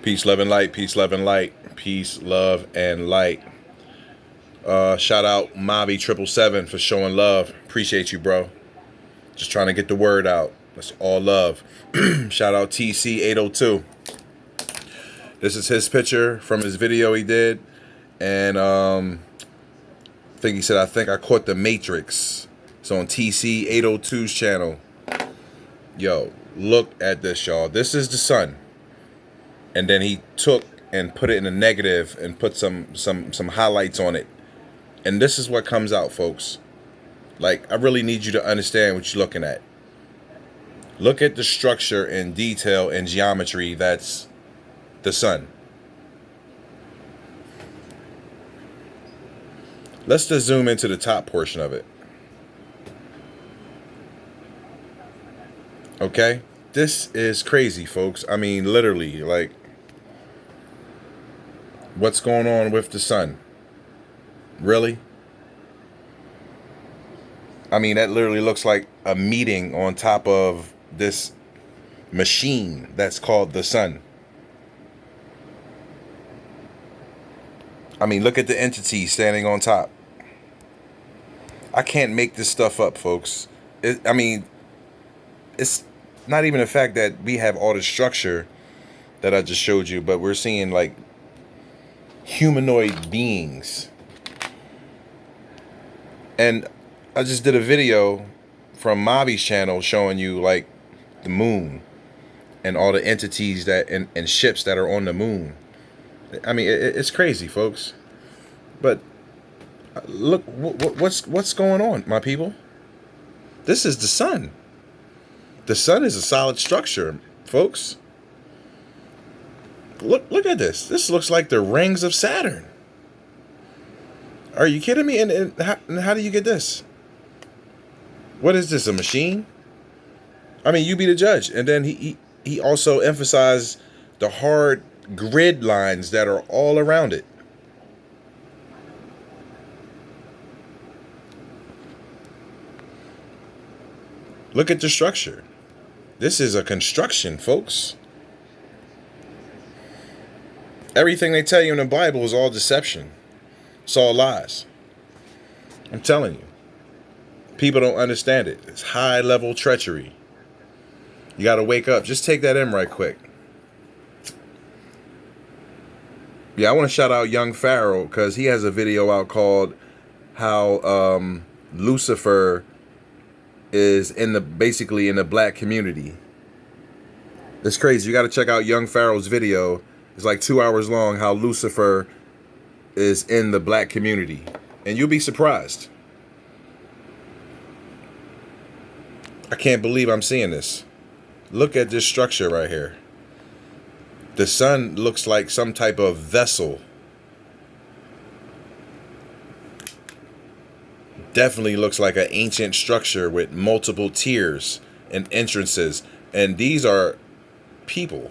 Peace, love, and light. Peace, love, and light. Peace, love, and light. Shout out Mavi777 for showing love. Appreciate you, bro. Just trying to get the word out. That's all love. Shout out TC802. This is his picture from his video he did. And I think he said, I think I caught the Matrix. It's on TC802's channel. Yo, look at this, y'all. This is the sun. And then he took and put it in a negative and put some highlights on it. And this is what comes out, folks. Like, I really need you to understand what you're looking at. Look at the structure and detail and geometry that's the sun. Let's just zoom into the top portion of it. Okay? This is crazy, folks. I mean, literally, like, what's going on with the sun? Really? I mean, that literally looks like a meeting on top of this machine that's called the sun. I mean, look at the entity standing on top. I can't make this stuff up, folks. I mean, it's not even the fact that we have all the structure that I just showed you, but we're seeing like humanoid beings. And I just did a video from Mavi's channel showing you like the moon and all the entities that and ships that are on the moon. I mean, it's crazy, folks. But look, what's going on, my people? This is the sun. The sun is a solid structure, folks. Look at this. This looks like the rings of Saturn. Are you kidding me? And how do you get this? What is this, a machine? I mean, you be the judge. And then he also emphasized the hard grid lines that are all around it. Look at the structure. This is a construction, folks. Everything they tell you in the Bible is all deception. It's all lies. I'm telling you. People don't understand it. It's high-level treachery. You got to wake up. Just take that in right quick. Yeah, I want to shout out Young Pharaoh because he has a video out called how Lucifer is basically in the black community. It's crazy. You got to check out Young Pharaoh's video. It's like 2 hours long how Lucifer is in the black community. And you'll be surprised. I can't believe I'm seeing this. Look at this structure right here. The sun looks like some type of vessel. Definitely looks like an ancient structure with multiple tiers and entrances. And these are people.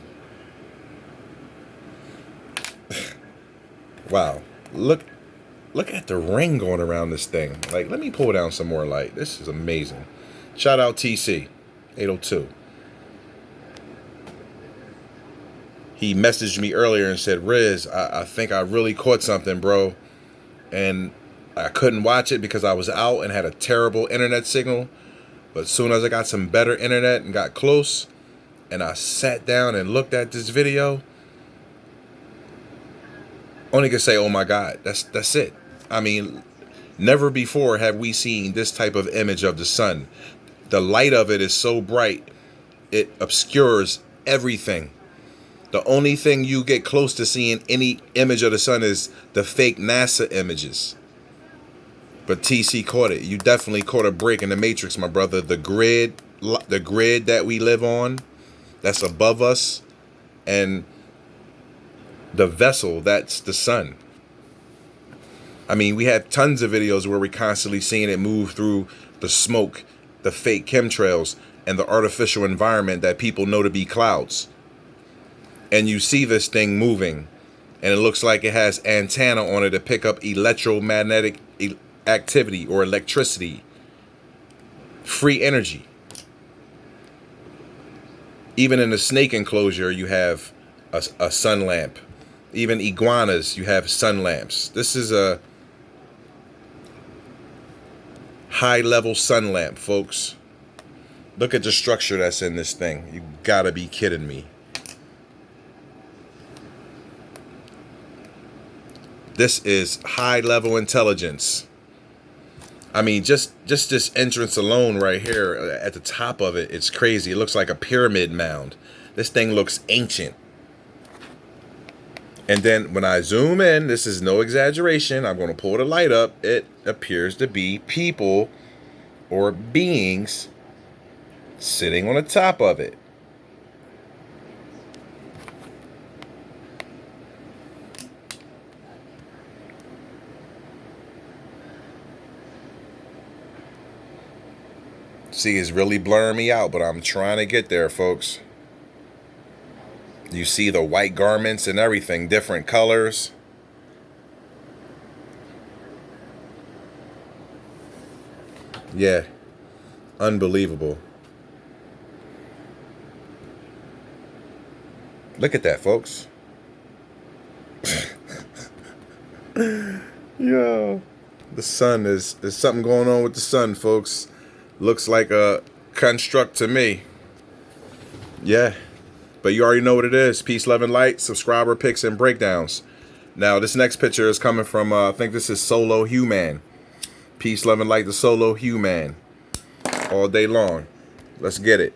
Wow. Look at the ring going around this thing. Like, let me pull down some more light. This is amazing. Shout out TC802. He messaged me earlier and said, Riz, I think I really caught something, bro. And I couldn't watch it because I was out and had a terrible internet signal. But as soon as I got some better internet and got close, and I sat down and looked at this video, only can say, oh my God, that's it. I mean, never before have we seen this type of image of the sun. The light of it is so bright, it obscures everything. The only thing you get close to seeing any image of the sun is the fake NASA images. But TC caught it. You definitely caught a break in the Matrix, my brother. The grid that we live on, that's above us, and the vessel, that's the sun. I mean, we have tons of videos where we're constantly seeing it move through the smoke, the fake chemtrails, and the artificial environment that people know to be clouds. And you see this thing moving, and it looks like it has antenna on it to pick up electromagnetic activity or electricity, free energy. Even in the snake enclosure, you have a sun lamp. Even iguanas, you have sun lamps. This is a high level sun lamp, folks. Look at the structure that's in this thing. You gotta be kidding me. This is high level intelligence. I mean, just this entrance alone right here at the top of it, it's crazy. It looks like a pyramid mound. This thing looks ancient. And then when I zoom in, this is no exaggeration, I'm going to pull the light up. It appears to be people or beings sitting on the top of it. See, it's really blurring me out, but I'm trying to get there, folks. You see the white garments and everything, different colors. Yeah, unbelievable. Look at that, folks. Yeah. The sun there's something going on with the sun, folks. Looks like a construct to me. Yeah. But you already know what it is. Peace, love, and light. Subscriber picks and breakdowns. Now, this next picture is coming from, I think this is Solo Human. Peace, love, and light to Solo Human. All day long. Let's get it.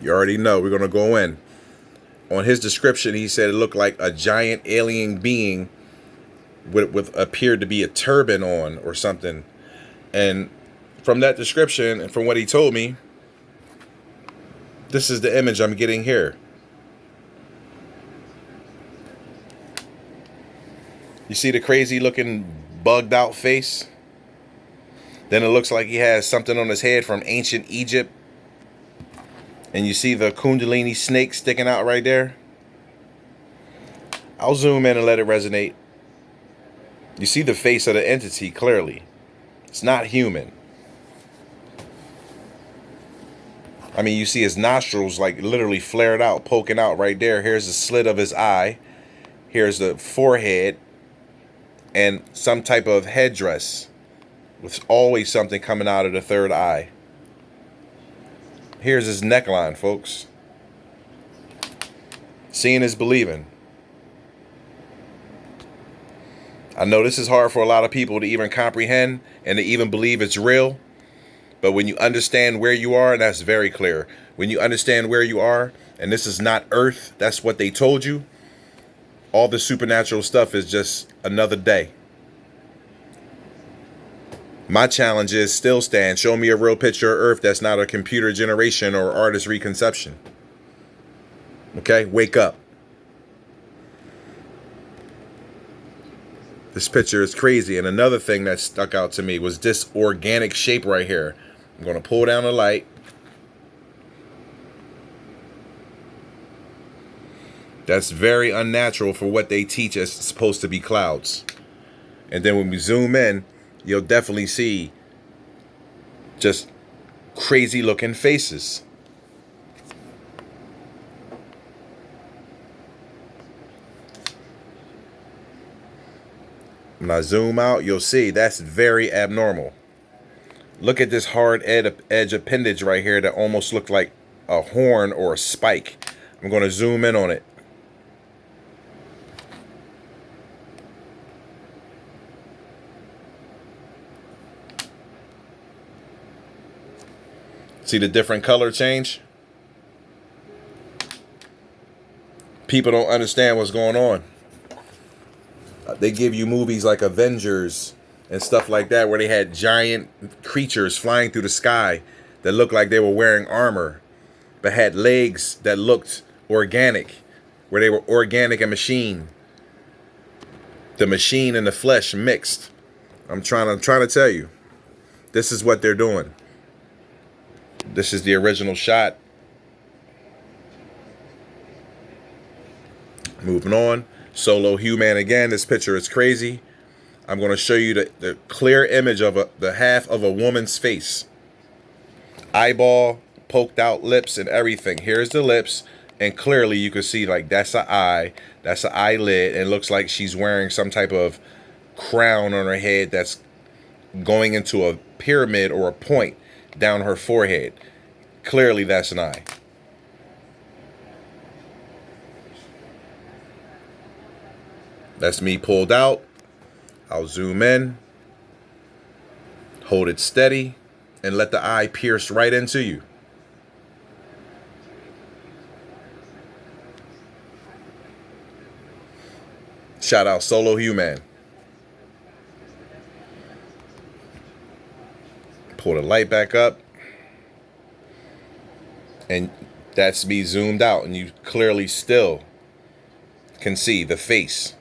You already know. We're going to go in. On his description, he said it looked like a giant alien being with appeared to be a turban on or something. And from that description and from what he told me, this is the image I'm getting here. You see the crazy looking bugged out face? Then it looks like he has something on his head from ancient Egypt. And you see the Kundalini snake sticking out right there. I'll zoom in and let it resonate. You see the face of the entity clearly. It's not human. I mean, you see his nostrils like literally flared out, poking out right there. Here's the slit of his eye. Here's the forehead. And some type of headdress with always something coming out of the third eye. Here's his neckline, folks. Seeing is believing. I know this is hard for a lot of people to even comprehend and to even believe it's real. But when you understand where you are, and that's very clear. When you understand where you are, and this is not Earth, that's what they told you. All the supernatural stuff is just another day. My challenge is still stand. Show me a real picture of Earth that's not a computer generation or artist reconception. Okay, wake up. This picture is crazy. And another thing that stuck out to me was this organic shape right here. I'm going to pull down the light. That's very unnatural for what they teach us supposed to be clouds. And then when we zoom in, you'll definitely see just crazy looking faces. When I zoom out, you'll see that's very abnormal. Look at this hard edge appendage right here that almost looked like a horn or a spike. I'm going to zoom in on it. See the different color change? People don't understand what's going on. They give you movies like Avengers and stuff like that where they had giant creatures flying through the sky that looked like they were wearing armor, but had legs that looked organic, where they were organic and machine. The machine and the flesh mixed. I'm trying to tell you, this is what they're doing. This is the original shot. Moving on. Solo Human again. This picture is crazy. I'm going to show you the clear image of the half of a woman's face. Eyeball, poked out lips and everything. Here's the lips. And clearly you can see like that's an eye, that's an eyelid, and it looks like she's wearing some type of crown on her head that's going into a pyramid or a point down her forehead. Clearly that's an eye. That's me pulled out. I'll zoom in, hold it steady, and let the eye pierce right into you. Shout out Solo Human. Pull the light back up, and that's me zoomed out, and you clearly still can see the face,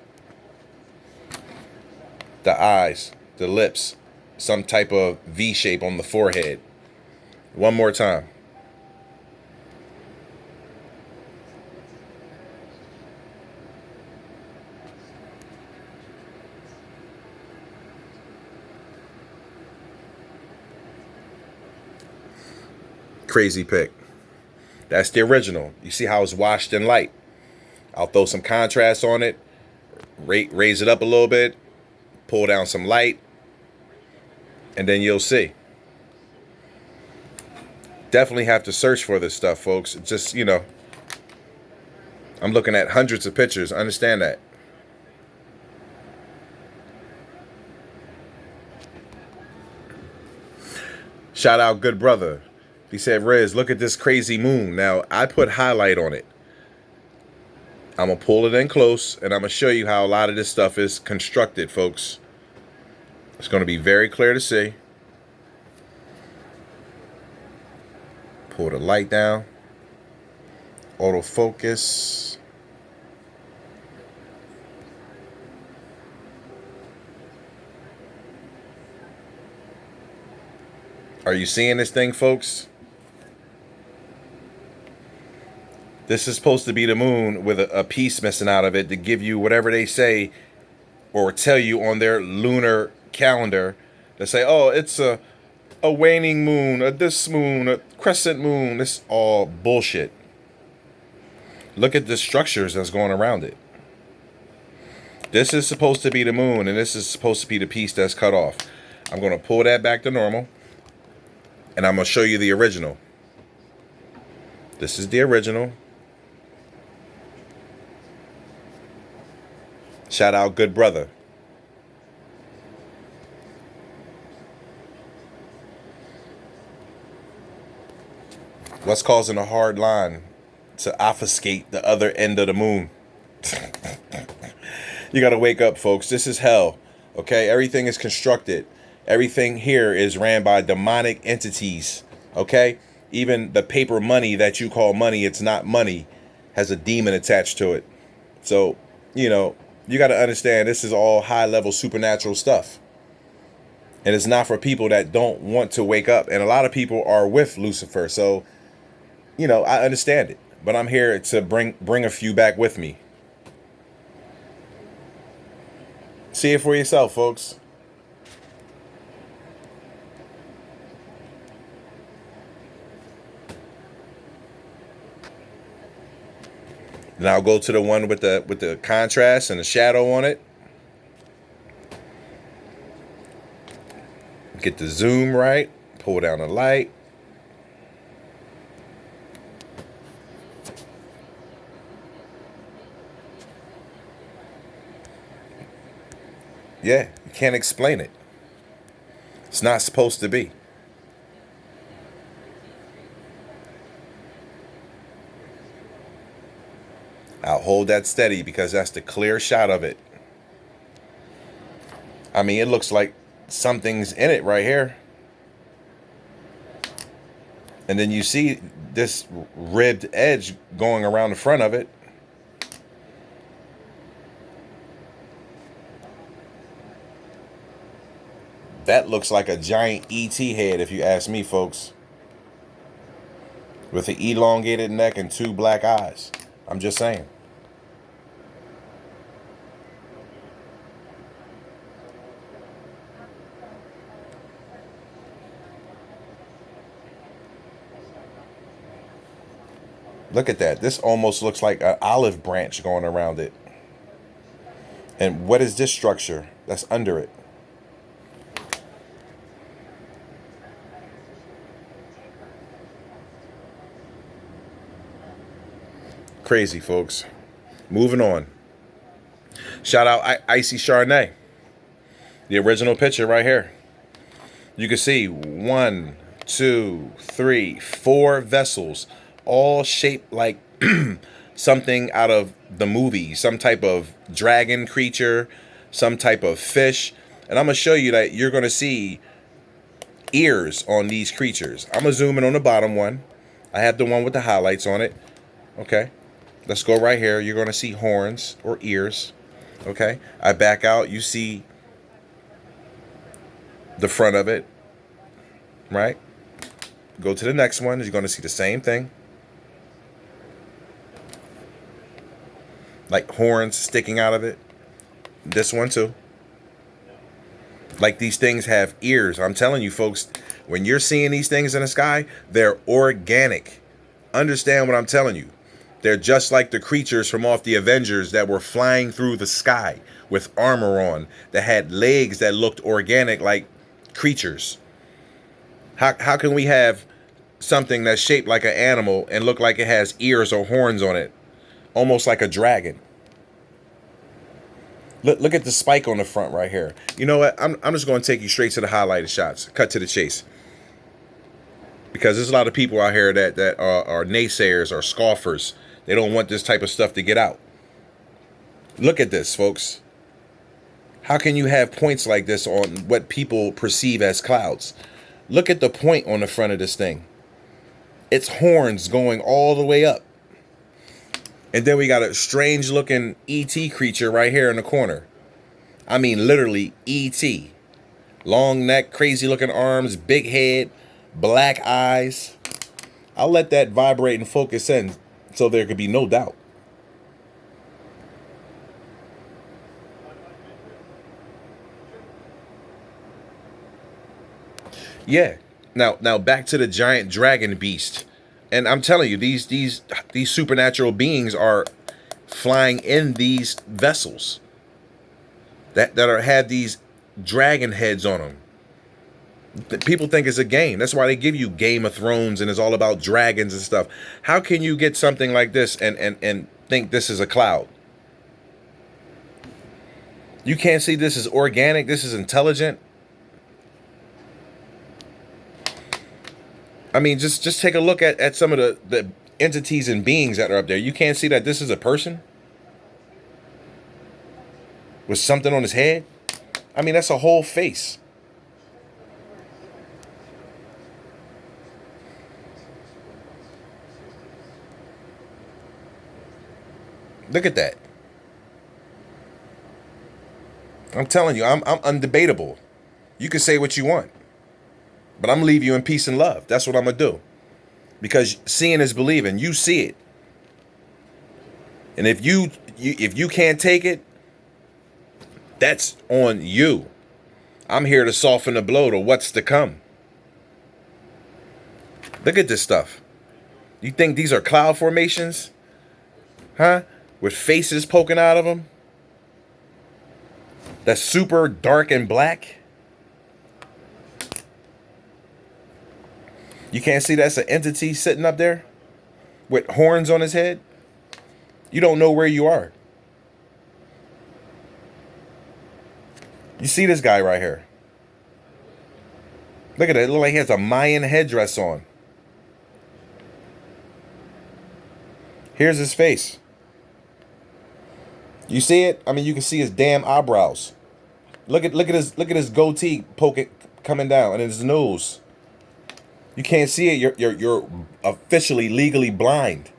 the eyes, the lips, some type of V shape on the forehead. One more time. Crazy pic. That's the original. You see how it's washed in light. I'll throw some contrast on it, raise it up a little bit, pull down some light, and then you'll see. Definitely have to search for this stuff, folks. Just, I'm looking at hundreds of pictures. Understand that. Shout out Good Brother. He said, Riz, look at this crazy moon. Now, I put highlight on it. I'm going to pull it in close, and I'm going to show you how a lot of this stuff is constructed, folks. It's going to be very clear to see. Pull the light down. Autofocus. Are you seeing this thing, folks? This is supposed to be the moon with a piece missing out of it to give you whatever they say or tell you on their lunar calendar. They say, oh, it's a waning moon, a this moon, a crescent moon. It's all bullshit. Look at the structures that's going around it. This is supposed to be the moon, and this is supposed to be the piece that's cut off. I'm going to pull that back to normal, and I'm going to show you the original. This is the original. Shout out Good Brother. What's causing a hard line to obfuscate the other end of the moon? You got to wake up, folks. This is hell. Okay? Everything is constructed. Everything here is ran by demonic entities. Okay? Even the paper money that you call money, it's not money, has a demon attached to it. So, you got to understand this is all high-level supernatural stuff. And it's not for people that don't want to wake up. And a lot of people are with Lucifer. So, I understand it. But I'm here to bring a few back with me. See it for yourself, folks. Now I'll go to the one with the contrast and the shadow on it. Get the zoom right. Pull down the light. Yeah, you can't explain it. It's not supposed to be. I'll hold that steady because that's the clear shot of it. I mean, it looks like something's in it right here. And then you see this ribbed edge going around the front of it. That looks like a giant ET head, if you ask me, folks. With an elongated neck and two black eyes. I'm just saying. Look at that. This almost looks like an olive branch going around it. And what is this structure that's under it? Crazy, folks. Moving on. Shout out Icy Chardonnay. The original picture right here. You can see 1, 2, 3, 4 vessels, all shaped like something out of the movie, some type of dragon creature, some type of fish. And I'm going to show you that you're going to see ears on these creatures. I'm going to zoom in on the bottom one. I have the one with the highlights on it. Okay. Let's go right here. You're going to see horns or ears. Okay. I back out. You see the front of it. Right. Go to the next one. You're going to see the same thing. Like horns sticking out of it. This one too. Like these things have ears. I'm telling you, folks, when you're seeing these things in the sky, they're organic. Understand what I'm telling you. They're just like the creatures from off the Avengers that were flying through the sky with armor on, that had legs that looked organic like creatures. How can we have something that's shaped like an animal and look like it has ears or horns on it? Almost like a dragon. Look at the spike on the front right here. You know what? I'm just going to take you straight to the highlighted shots. Cut to the chase. Because there's a lot of people out here that are naysayers or scoffers. They don't want this type of stuff to get out. Look at this, folks. How can you have points like this on what people perceive as clouds? Look at the point on the front of this thing. It's horns going all the way up. And then we got a strange looking ET creature right here in the corner. I mean, literally ET. Long neck, crazy looking arms, big head, black eyes. I'll let that vibrate and focus in so there could be no doubt. Yeah. Now back to the giant dragon beast. And I'm telling you, these supernatural beings are flying in these vessels that have these dragon heads on them. People think it's a game. That's why they give you Game of Thrones and it's all about dragons and stuff. How can you get something like this and think this is a cloud? You can't see this is organic. This is intelligent. I mean, just take a look at some of the entities and beings that are up there. You can't see that this is a person with something on his head. I mean, that's a whole face. Look at that. I'm telling you, I'm undebatable. You can say what you want, but I'm gonna leave you in peace and love. That's what I'm gonna do. Because seeing is believing. You see it. And if you can't take it, that's on you. I'm here to soften the blow to what's to come. Look at this stuff. You think these are cloud formations? Huh? With faces poking out of them? That's super dark and black? You can't see that's an entity sitting up there with horns on his head? You don't know where you are. You see this guy right here. Look at it. It looks like he has a Mayan headdress on. Here's his face. You see it? I mean, you can see his damn eyebrows. Look at his goatee poking coming down and his nose. You can't see it. You're officially legally blind.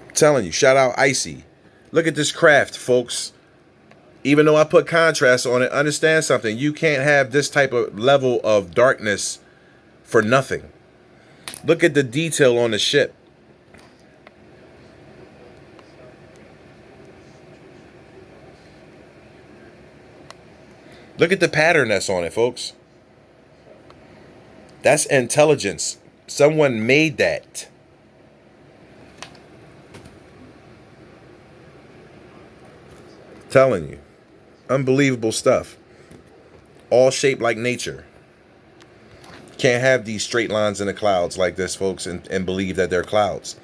I'm telling you, shout out Icy. Look at this craft, folks. Even though I put contrast on it, understand something. You can't have this type of level of darkness for nothing. Look at the detail on the ship. Look at the pattern that's on it, folks. That's intelligence. Someone made that. Telling you. Unbelievable stuff. All shaped like nature. Can't have these straight lines in the clouds like this, folks, and believe that they're clouds.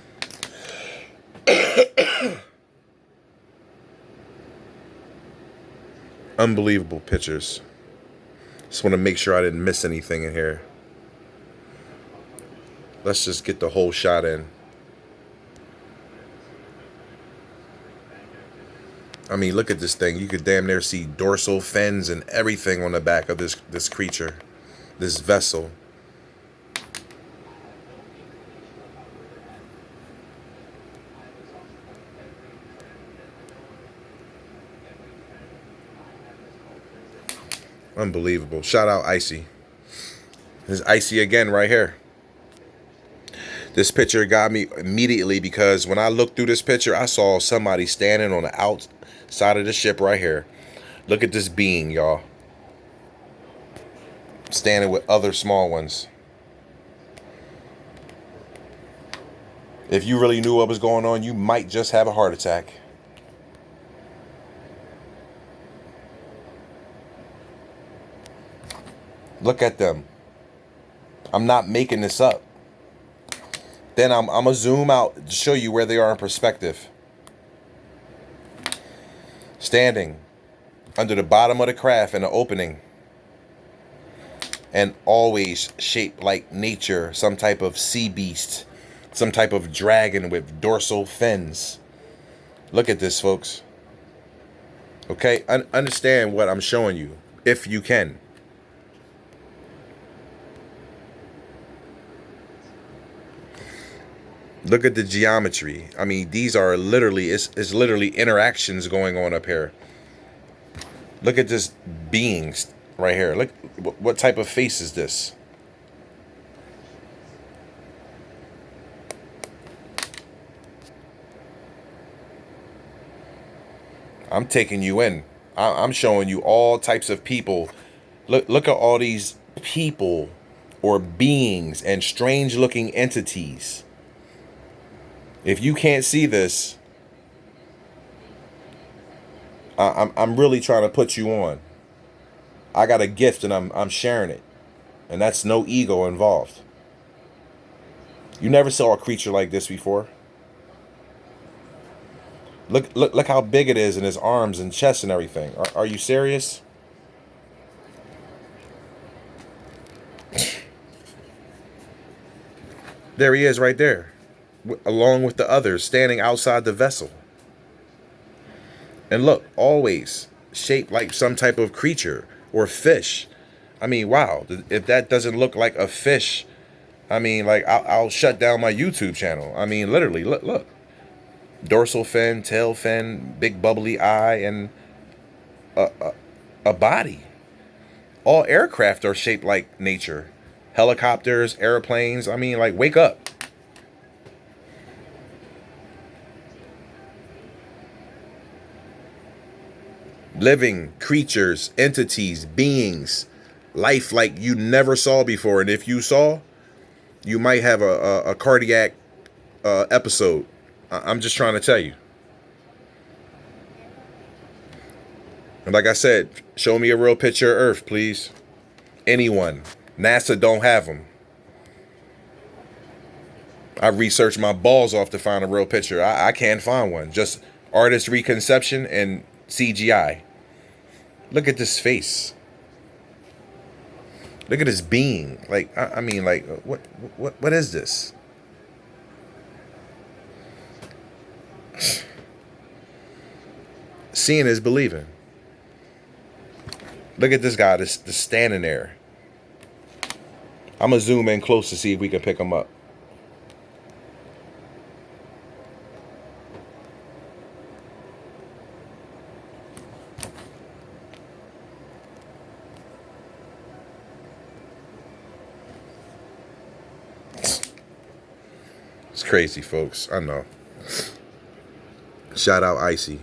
Unbelievable pictures. Just want to make sure I didn't miss anything in here. Let's just get the whole shot in. I mean, look at this thing. You could damn near see dorsal fins and everything on the back of this creature, this vessel. Unbelievable. Shout out Icy. There's Icy again right here. This picture got me immediately because when I looked through this picture, I saw somebody standing on the outside of the ship right here. Look at this being, y'all. Standing with other small ones. If you really knew what was going on, you might just have a heart attack. Look at them. I'm not making this up. Then I'm going to zoom out to show you where they are in perspective. Standing under the bottom of the craft in the opening. And always shaped like nature. Some type of sea beast. Some type of dragon with dorsal fins. Look at this, folks. Okay? Understand what I'm showing you. If you can. Look at the geometry. I mean, these are literally, it's literally interactions going on up here. Look at this beings right here. Look, what type of face is this? I'm taking you in. I'm showing you all types of people. Look at all these people or beings and strange looking entities. If you can't see this, I'm really trying to put you on. I got a gift and I'm sharing it. And that's no ego involved. You never saw a creature like this before. Look how big it is in his arms and chest and everything. Are you serious? There he is right there. Along with the others standing outside the vessel. And look, always shaped like some type of creature or fish. I mean, wow. If that doesn't look like a fish, I mean, like, I'll shut down my YouTube channel. I mean, literally, look. Dorsal fin, tail fin, big bubbly eye, and a body. All aircraft are shaped like nature. Helicopters, airplanes. I mean, like, wake up. Living creatures, entities, beings, life like you never saw before. And if you saw, you might have a cardiac episode. I'm just trying to tell you. And like I said, show me a real picture of Earth, please. Anyone. NASA don't have them. I researched my balls off to find a real picture. I can't find one. Just artist reconception and CGI. Look at this face. Look at this being. Like, I mean, like, what is this? Seeing is believing. Look at this guy just standing there. I'm going to zoom in close to see if we can pick him up. It's crazy, folks. I know. Shout out Icy.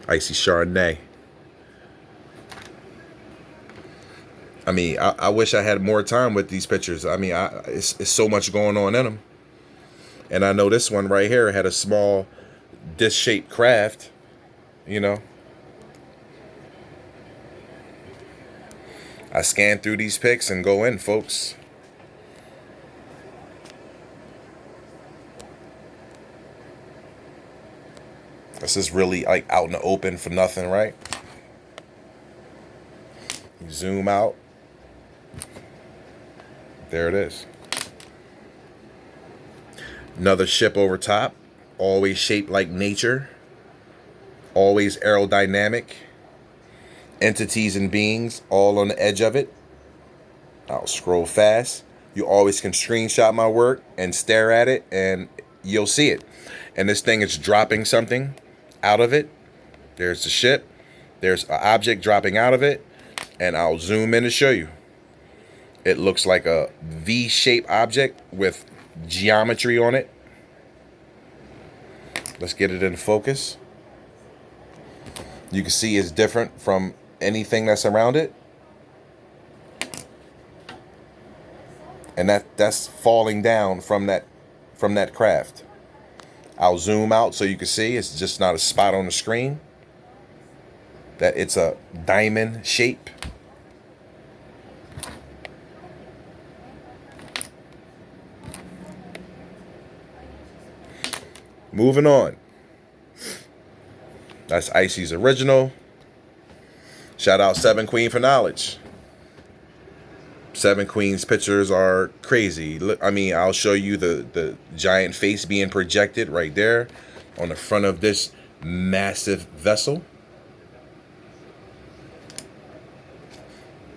Icy Chardonnay. I mean, I wish I had more time with these pictures. I mean, it's so much going on in them. And I know this one right here had a small disc-shaped craft, you know. I scan through these pics and go in, folks. This is really like out in the open for nothing, right? You zoom out. There it is. Another ship over top, always shaped like nature, always aerodynamic. Entities and beings all on the edge of it. I'll scroll fast. You always can screenshot my work and stare at it and you'll see it. And this thing is dropping something out of it. There's the ship. There's an object dropping out of it. And I'll zoom in to show you. It looks like a V-shaped object with geometry on it. Let's get it in focus. You can see it's different from anything that's around it. And that's falling down from that craft. I'll zoom out so you can see it's just not a spot on the screen. That it's a diamond shape. Moving on. That's Icy's original. Shout out Seven Queen for knowledge. Seven Queen's pictures are crazy. Look, I mean, I'll show you the giant face being projected right there on the front of this massive vessel.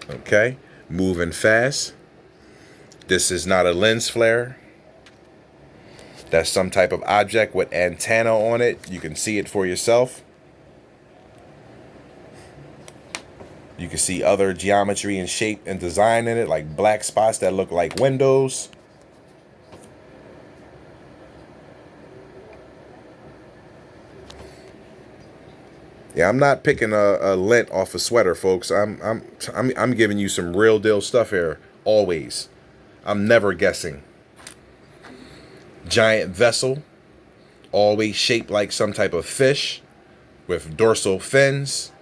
Okay, moving fast. This is not a lens flare. That's some type of object with antenna on it. You can see it for yourself. You can see other geometry and shape and design in it, like black spots that look like windows. Yeah, I'm not picking a lint off a sweater, folks. I'm giving you some real deal stuff here, always. I'm never guessing. Giant vessel, always shaped like some type of fish with dorsal fins.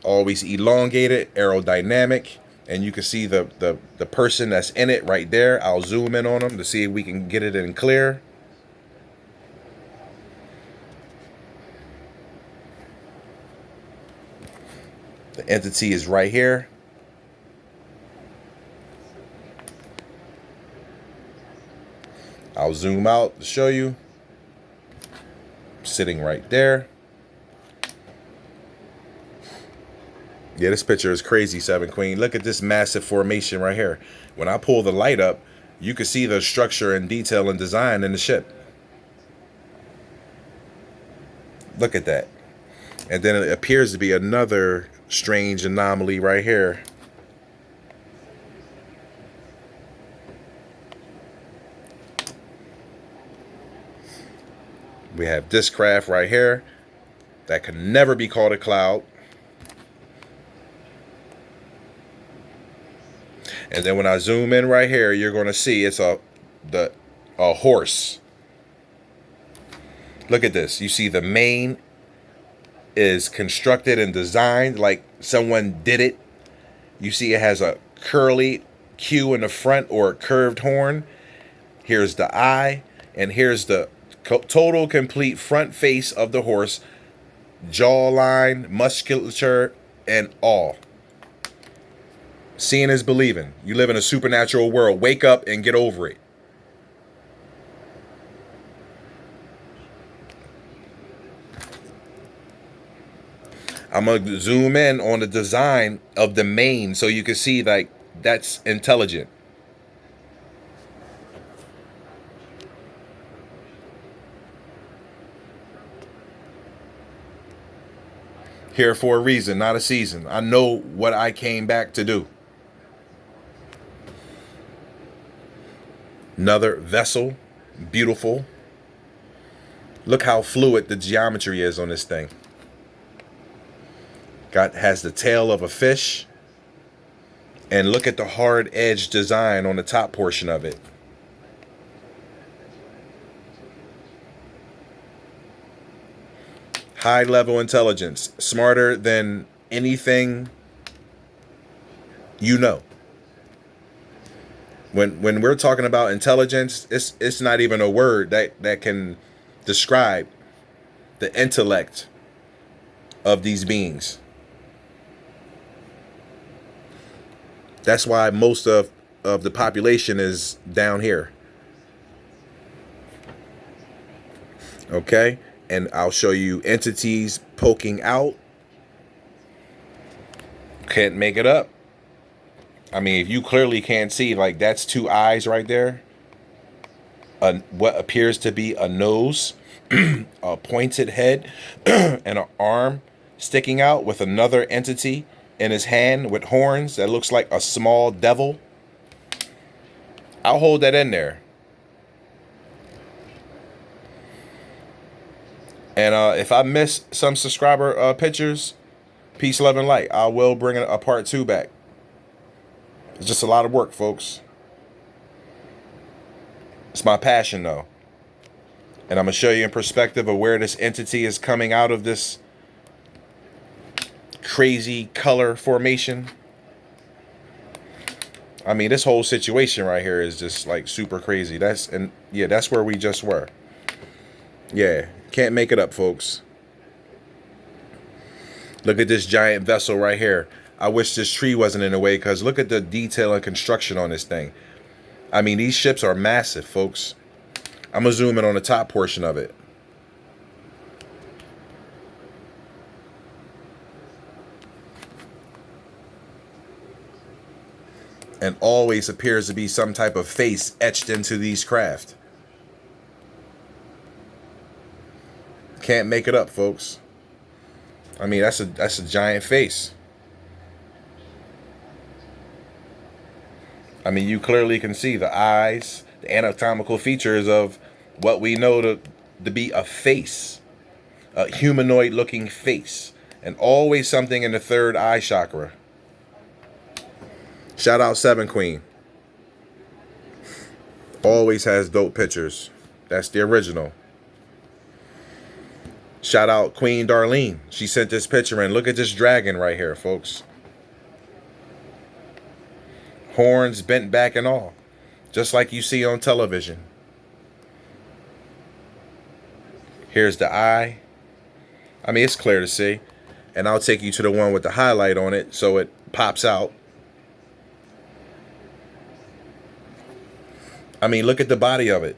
Always elongated, aerodynamic, and you can see the person that's in it right there. I'll zoom in on them to see if we can get it in clear. The entity is right here. I'll zoom out to show you. Sitting right there. Yeah, this picture is crazy, Seven Queen. Look at this massive formation right here. When I pull the light up, you can see the structure and detail and design in the ship. Look at that. And then it appears to be another strange anomaly right here. We have this craft right here that can never be called a cloud. And then when I zoom in right here, you're going to see it's a horse. Look at this. You see the mane is constructed and designed like someone did it. You see it has a curly Q in the front or a curved horn. Here's the eye, and here's the total complete front face of the horse. Jawline, musculature, and all. Seeing is believing. You live in a supernatural world. Wake up and get over it. I'm going to zoom in on the design of the mane so you can see like that's intelligent. Here for a reason, not a season. I know what I came back to do. Another vessel, beautiful. Look how fluid the geometry is on this thing. Has the tail of a fish. And look at the hard edge design on the top portion of it. High level intelligence, smarter than anything you know. When we're talking about intelligence, it's not even a word that can describe the intellect of these beings. That's why most of the population is down here. Okay? And I'll show you entities poking out. Can't make it up. I mean, if you clearly can't see, like, that's two eyes right there. What appears to be a nose, a pointed head, and an arm sticking out with another entity in his hand with horns that looks like a small devil. I'll hold that in there. And if I miss some subscriber pictures, peace, love, and light. I will bring a part 2 back. It's just a lot of work, folks. It's my passion, though. And I'm going to show you in perspective of where this entity is coming out of this crazy color formation. I mean, this whole situation right here is just like super crazy. That's where we just were. Yeah, can't make it up, folks. Look at this giant vessel right here. I wish this tree wasn't in the way, because look at the detail and construction on this thing. I mean, these ships are massive, folks. I'm going to zoom in on the top portion of it. And always appears to be some type of face etched into these craft. Can't make it up, folks. I mean, that's a giant face. I mean, you clearly can see the eyes, the anatomical features of what we know to be a face, a humanoid looking face, and always something in the third eye chakra. Shout out Seven Queen. Always has dope pictures. That's the original. Shout out Queen Darlene. She sent this picture in. Look at this dragon right here, folks. Horns bent back and all. Just like you see on television. Here's the eye. I mean, it's clear to see. And I'll take you to the one with the highlight on it so it pops out. I mean, look at the body of it.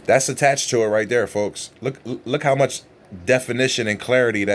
That's attached to it right there, folks. Look how much definition and clarity that